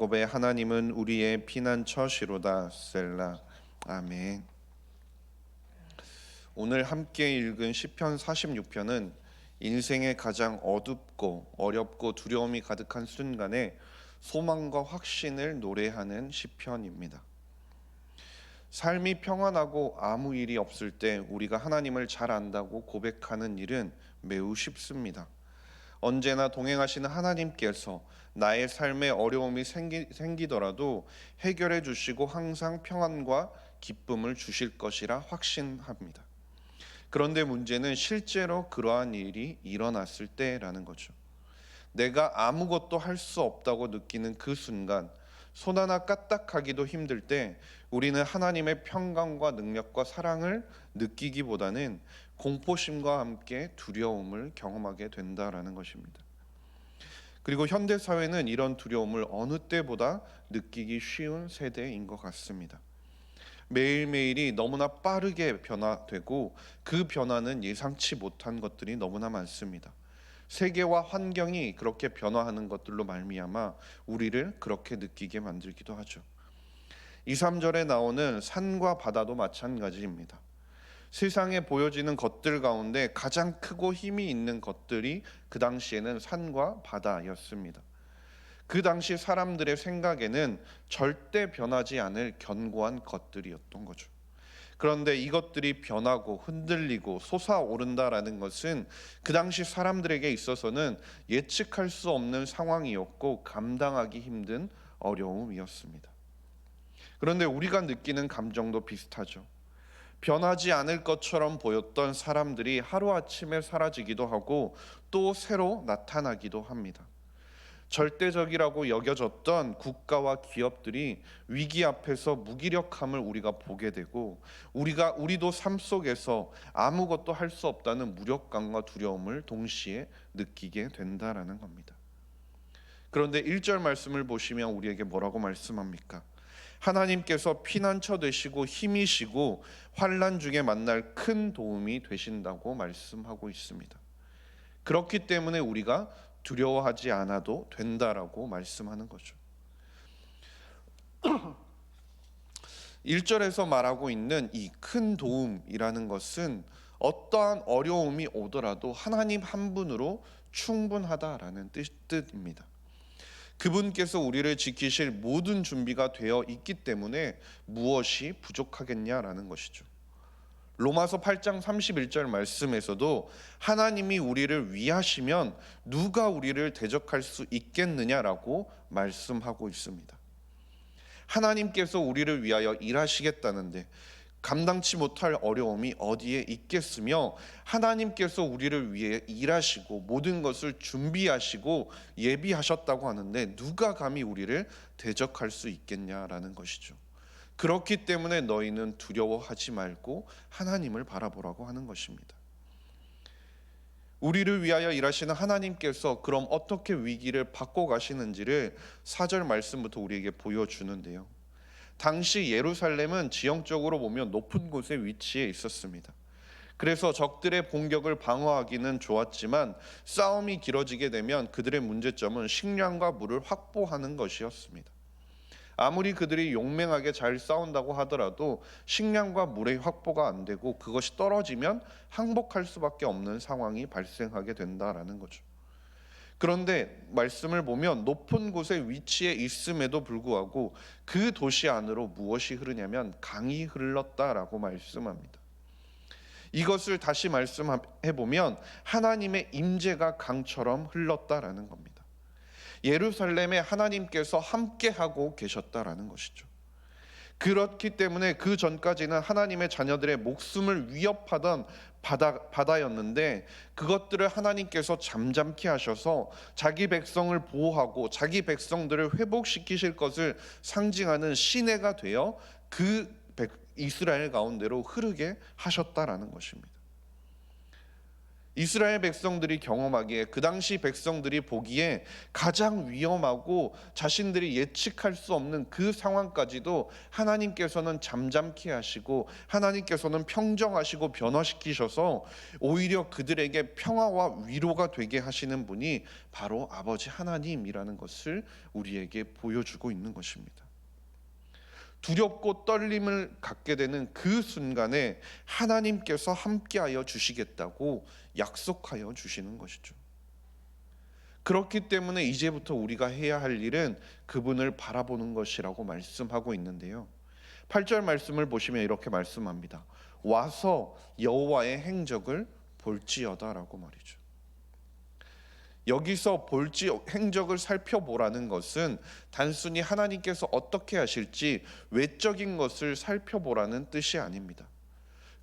야곱의 하나님은 우리의 피난처시로다. 셀라. 아멘. 오늘 함께 읽은 시편 46편은 인생의 가장 어둡고 어렵고 두려움이 가득한 순간에 소망과 확신을 노래하는 시편입니다. 삶이 평안하고 아무 일이 없을 때 우리가 하나님을 잘 안다고 고백하는 일은 매우 쉽습니다. 언제나 동행하시는 하나님께서 나의 삶에 어려움이 생기더라도 해결해 주시고 항상 평안과 기쁨을 주실 것이라 확신합니다. 그런데 문제는 실제로 그러한 일이 일어났을 때라는 거죠. 내가 아무것도 할 수 없다고 느끼는 그 순간, 손 하나 까딱하기도 힘들 때 우리는 하나님의 평강과 능력과 사랑을 느끼기보다는 공포심과 함께 두려움을 경험하게 된다라는 것입니다. 그리고 현대 사회는 이런 두려움을 어느 때보다 느끼기 쉬운 세대인 것 같습니다. 매일매일이 너무나 빠르게 변화되고 그 변화는 예상치 못한 것들이 너무나 많습니다. 세계와 환경이 그렇게 변화하는 것들로 말미암아 우리를 그렇게 느끼게 만들기도 하죠. 2, 3절에 나오는 산과 바다도 마찬가지입니다. 세상에 보여지는 것들 가운데 가장 크고 힘이 있는 것들이 그 당시에는 산과 바다였습니다. 그 당시 사람들의 생각에는 절대 변하지 않을 견고한 것들이었던 거죠. 그런데 이것들이 변하고 흔들리고 솟아오른다라는 것은 그 당시 사람들에게 있어서는 예측할 수 없는 상황이었고 감당하기 힘든 어려움이었습니다. 그런데 우리가 느끼는 감정도 비슷하죠. 변하지 않을 것처럼 보였던 사람들이 하루아침에 사라지기도 하고 또 새로 나타나기도 합니다. 절대적이라고 여겨졌던 국가와 기업들이 위기 앞에서 무기력함을 우리가 보게 되고 우리도 삶 속에서 아무것도 할 수 없다는 무력감과 두려움을 동시에 느끼게 된다라는 겁니다. 그런데 1절 말씀을 보시면 우리에게 뭐라고 말씀합니까? 하나님께서 피난처 되시고 힘이시고 환난 중에 만날 큰 도움이 되신다고 말씀하고 있습니다. 그렇기 때문에 우리가 두려워하지 않아도 된다라고 말씀하는 거죠. 1절에서 말하고 있는 이 큰 도움이라는 것은 어떠한 어려움이 오더라도 하나님 한 분으로 충분하다라는 뜻입니다. 그분께서 우리를 지키실 모든 준비가 되어 있기 때문에 무엇이 부족하겠냐라는 것이죠. 로마서 8장 31절 말씀에서도 하나님이 우리를 위하시면 누가 우리를 대적할 수 있겠느냐라고 말씀하고 있습니다. 하나님께서 우리를 위하여 일하시겠다는데 감당치 못할 어려움이 어디에 있겠으며 하나님께서 우리를 위해 일하시고 모든 것을 준비하시고 예비하셨다고 하는데 누가 감히 우리를 대적할 수 있겠냐라는 것이죠. 그렇기 때문에 너희는 두려워하지 말고 하나님을 바라보라고 하는 것입니다. 우리를 위하여 일하시는 하나님께서 그럼 어떻게 위기를 바꿔가시는지를 4절 말씀부터 우리에게 보여주는데요. 당시 예루살렘은 지형적으로 보면 높은 곳에 위치해 있었습니다. 그래서 적들의 공격을 방어하기는 좋았지만 싸움이 길어지게 되면 그들의 문제점은 식량과 물을 확보하는 것이었습니다. 아무리 그들이 용맹하게 잘 싸운다고 하더라도 식량과 물의 확보가 안 되고 그것이 떨어지면 항복할 수밖에 없는 상황이 발생하게 된다라는 거죠. 그런데 말씀을 보면 높은 곳에 위치해 있음에도 불구하고 그 도시 안으로 무엇이 흐르냐면 강이 흘렀다라고 말씀합니다. 이것을 다시 말씀해 보면 하나님의 임재가 강처럼 흘렀다라는 겁니다. 예루살렘에 하나님께서 함께하고 계셨다라는 것이죠. 그렇기 때문에 그 전까지는 하나님의 자녀들의 목숨을 위협하던 바다였는데 그것들을 하나님께서 잠잠케 하셔서 자기 백성을 보호하고 자기 백성들을 회복시키실 것을 상징하는 시내가 되어 이스라엘 가운데로 흐르게 하셨다라는 것입니다. 이스라엘 백성들이 경험하기에, 그 당시 백성들이 보기에 가장 위험하고 자신들이 예측할 수 없는 그 상황까지도 하나님께서는 잠잠케 하시고 하나님께서는 평정하시고 변화시키셔서 오히려 그들에게 평화와 위로가 되게 하시는 분이 바로 아버지 하나님이라는 것을 우리에게 보여주고 있는 것입니다. 두렵고 떨림을 갖게 되는 그 순간에 하나님께서 함께하여 주시겠다고 약속하여 주시는 것이죠. 그렇기 때문에 이제부터 우리가 해야 할 일은 그분을 바라보는 것이라고 말씀하고 있는데요. 8절 말씀을 보시면 이렇게 말씀합니다. 와서 여호와의 행적을 볼지어다라고 말이죠. 여기서 행적을 살펴보라는 것은 단순히 하나님께서 어떻게 하실지 외적인 것을 살펴보라는 뜻이 아닙니다.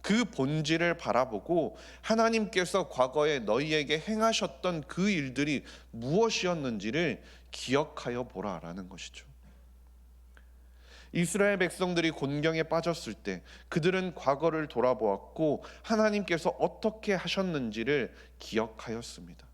그 본질을 바라보고 하나님께서 과거에 너희에게 행하셨던 그 일들이 무엇이었는지를 기억하여 보라라는 것이죠. 이스라엘 백성들이 곤경에 빠졌을 때 그들은 과거를 돌아보았고 하나님께서 어떻게 하셨는지를 기억하였습니다.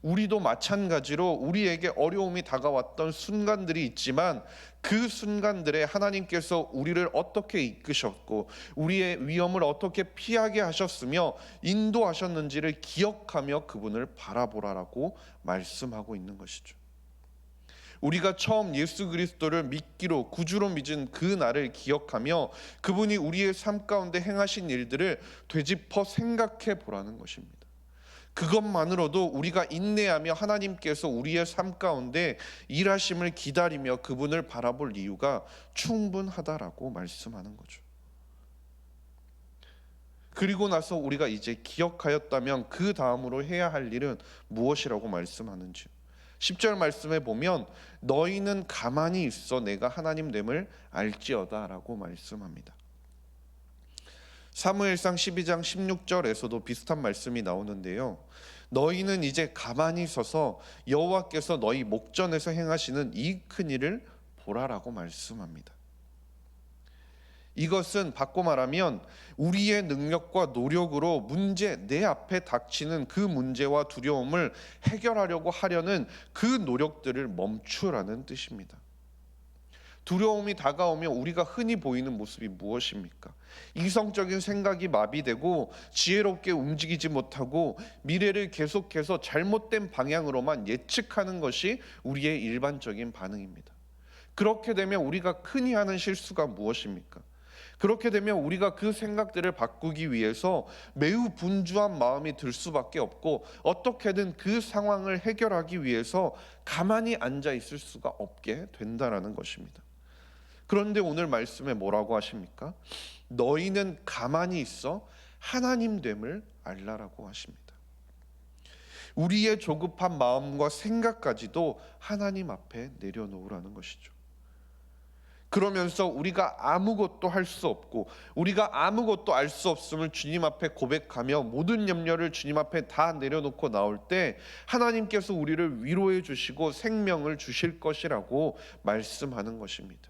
우리도 마찬가지로 우리에게 어려움이 다가왔던 순간들이 있지만 그 순간들에 하나님께서 우리를 어떻게 이끄셨고 우리의 위험을 어떻게 피하게 하셨으며 인도하셨는지를 기억하며 그분을 바라보라라고 말씀하고 있는 것이죠. 우리가 처음 예수 그리스도를 믿기로 구주로 믿은 그 날을 기억하며 그분이 우리의 삶 가운데 행하신 일들을 되짚어 생각해 보라는 것입니다. 그것만으로도 우리가 인내하며 하나님께서 우리의 삶 가운데 일하심을 기다리며 그분을 바라볼 이유가 충분하다라고 말씀하는 거죠. 그리고 나서 우리가 이제 기억하였다면 그 다음으로 해야 할 일은 무엇이라고 말씀하는지 10절 말씀에 보면 너희는 가만히 있어 내가 하나님 됨을 알지어다라고 말씀합니다. 사무엘상 12장 16절에서도 비슷한 말씀이 나오는데요. 너희는 이제 가만히 서서 여호와께서 너희 목전에서 행하시는 이 큰 일을 보라라고 말씀합니다. 이것은 바꿔 말하면 우리의 능력과 노력으로 내 앞에 닥치는 그 문제와 두려움을 해결하려고 하려는 그 노력들을 멈추라는 뜻입니다. 두려움이 다가오면 우리가 흔히 보이는 모습이 무엇입니까? 이성적인 생각이 마비되고 지혜롭게 움직이지 못하고 미래를 계속해서 잘못된 방향으로만 예측하는 것이 우리의 일반적인 반응입니다. 그렇게 되면 우리가 흔히 하는 실수가 무엇입니까? 그렇게 되면 우리가 그 생각들을 바꾸기 위해서 매우 분주한 마음이 들 수밖에 없고 어떻게든 그 상황을 해결하기 위해서 가만히 앉아 있을 수가 없게 된다라는 것입니다. 그런데 오늘 말씀에 뭐라고 하십니까? 너희는 가만히 있어 하나님 됨을 알라라고 하십니다. 우리의 조급한 마음과 생각까지도 하나님 앞에 내려놓으라는 것이죠. 그러면서 우리가 아무것도 할 수 없고 우리가 아무것도 알 수 없음을 주님 앞에 고백하며 모든 염려를 주님 앞에 다 내려놓고 나올 때 하나님께서 우리를 위로해 주시고 생명을 주실 것이라고 말씀하는 것입니다.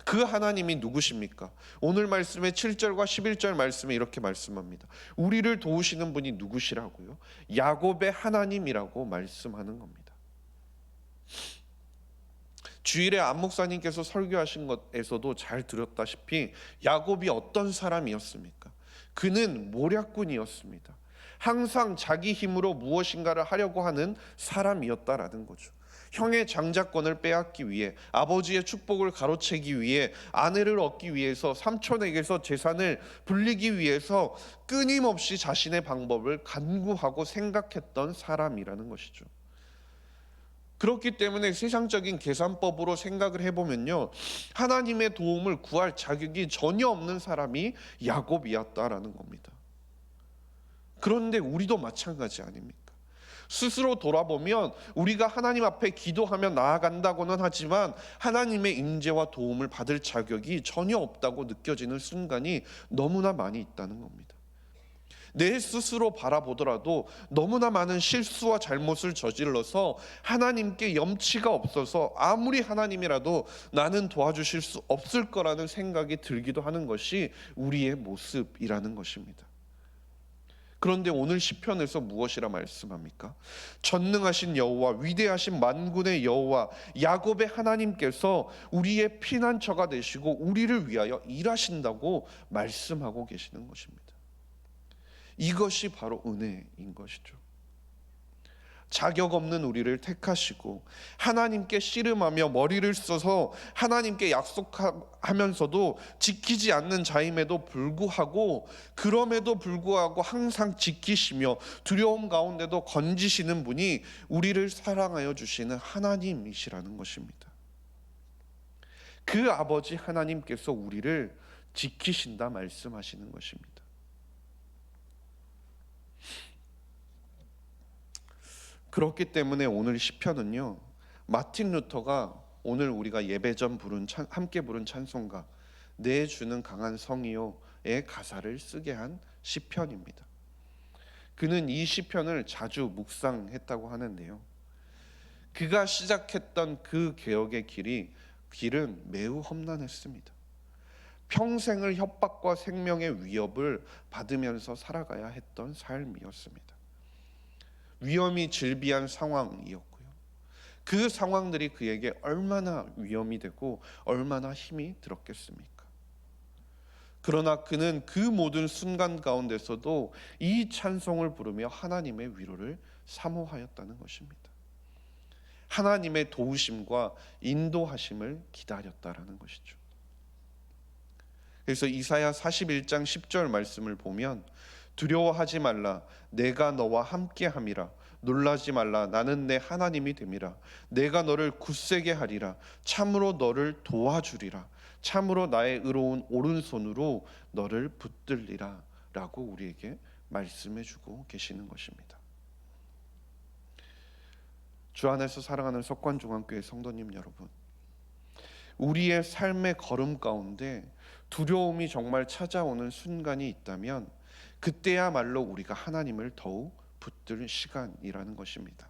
그 하나님이 누구십니까? 오늘 말씀의 7절과 11절 말씀에 이렇게 말씀합니다. 우리를 도우시는 분이 누구시라고요? 야곱의 하나님이라고 말씀하는 겁니다. 주일에 안 목사님께서 설교하신 것에서도 잘 들었다시피 야곱이 어떤 사람이었습니까? 그는 모략꾼이었습니다. 항상 자기 힘으로 무엇인가를 하려고 하는 사람이었다라는 거죠. 형의 장자권을 빼앗기 위해, 아버지의 축복을 가로채기 위해, 아내를 얻기 위해서, 삼촌에게서 재산을 불리기 위해서 끊임없이 자신의 방법을 간구하고 생각했던 사람이라는 것이죠. 그렇기 때문에 세상적인 계산법으로 생각을 해보면요, 하나님의 도움을 구할 자격이 전혀 없는 사람이 야곱이었다라는 겁니다. 그런데 우리도 마찬가지 아닙니까? 스스로 돌아보면 우리가 하나님 앞에 기도하며 나아간다고는 하지만 하나님의 임재와 도움을 받을 자격이 전혀 없다고 느껴지는 순간이 너무나 많이 있다는 겁니다. 내 스스로 바라보더라도 너무나 많은 실수와 잘못을 저질러서 하나님께 염치가 없어서 아무리 하나님이라도 나는 도와주실 수 없을 거라는 생각이 들기도 하는 것이 우리의 모습이라는 것입니다. 그런데 오늘 시편에서 무엇이라 말씀합니까? 전능하신 여호와, 위대하신 만군의 여호와, 야곱의 하나님께서 우리의 피난처가 되시고 우리를 위하여 일하신다고 말씀하고 계시는 것입니다. 이것이 바로 은혜인 것이죠. 자격 없는 우리를 택하시고 하나님께 씨름하며 머리를 써서 하나님께 약속하면서도 지키지 않는 자임에도 불구하고, 그럼에도 불구하고 항상 지키시며 두려움 가운데도 건지시는 분이 우리를 사랑하여 주시는 하나님이시라는 것입니다. 그 아버지 하나님께서 우리를 지키신다 말씀하시는 것입니다. 그렇기 때문에 오늘 시편은요, 마틴 루터가 오늘 우리가 예배 전 함께 부른 찬송가 내 주는 강한 성이요의 가사를 쓰게 한 시편입니다. 그는 이 시편을 자주 묵상했다고 하는데요, 그가 시작했던 그 개혁의 길은 매우 험난했습니다. 평생을 협박과 생명의 위협을 받으면서 살아가야 했던 삶이었습니다. 위험이 질비한 상황이었고요, 그 상황들이 그에게 얼마나 위험이 되고 얼마나 힘이 들었겠습니까? 그러나 그는 그 모든 순간 가운데서도 이 찬송을 부르며 하나님의 위로를 사모하였다는 것입니다. 하나님의 도우심과 인도하심을 기다렸다라는 것이죠. 그래서 이사야 41장 10절 말씀을 보면, 두려워하지 말라, 내가 너와 함께함이라. 놀라지 말라, 나는 내 하나님이 됨이라. 내가 너를 굳세게 하리라. 참으로 너를 도와주리라. 참으로 나의 의로운 오른손으로 너를 붙들리라. 라고 우리에게 말씀해주고 계시는 것입니다. 주 안에서 사랑하는 석관중앙교회 성도님 여러분, 우리의 삶의 걸음 가운데 두려움이 정말 찾아오는 순간이 있다면 그때야말로 우리가 하나님을 더욱 붙들 시간이라는 것입니다.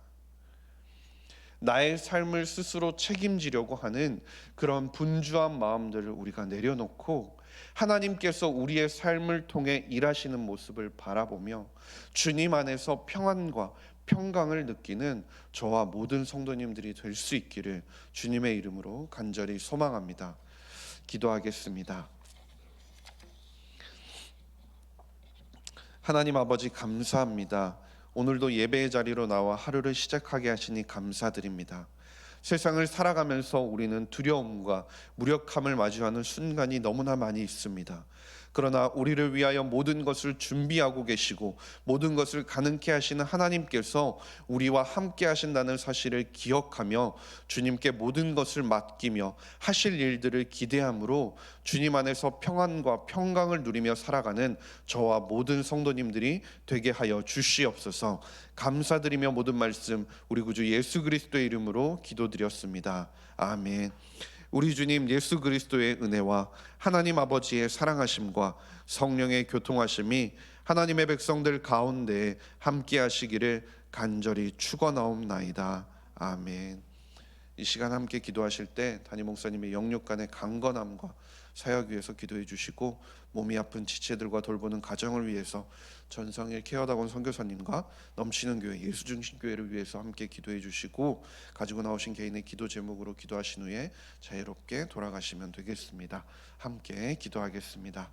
나의 삶을 스스로 책임지려고 하는 그런 분주한 마음들을 우리가 내려놓고 하나님께서 우리의 삶을 통해 일하시는 모습을 바라보며 주님 안에서 평안과 평강을 느끼는 저와 모든 성도님들이 될 수 있기를 주님의 이름으로 간절히 소망합니다. 기도하겠습니다. 하나님 아버지, 감사합니다. 오늘도 예배의 자리로 나와 하루를 시작하게 하시니 감사드립니다. 세상을 살아가면서 우리는 두려움과 무력함을 마주하는 순간이 너무나 많이 있습니다. 그러나 우리를 위하여 모든 것을 준비하고 계시고 모든 것을 가능케 하시는 하나님께서 우리와 함께 하신다는 사실을 기억하며 주님께 모든 것을 맡기며 하실 일들을 기대함으로 주님 안에서 평안과 평강을 누리며 살아가는 저와 모든 성도님들이 되게 하여 주시옵소서. 감사드리며 모든 말씀 우리 구주 예수 그리스도의 이름으로 기도드렸습니다. 아멘. 우리 주님 예수 그리스도의 은혜와 하나님 아버지의 사랑하심과 성령의 교통하심이 하나님의 백성들 가운데 함께 하시기를 간절히 축원하옵나이다. 아멘. 이 시간 함께 기도하실 때 담임 목사님의 영육간의 강건함과 사역 위해서 기도해 주시고, 몸이 아픈 지체들과 돌보는 가정을 위해서 전성일 케어다곤 선교사님과 넘치는 교회 예수중심교회를 위해서 함께 기도해 주시고, 가지고 나오신 개인의 기도 제목으로 기도하신 후에 자유롭게 돌아가시면 되겠습니다. 함께 기도하겠습니다.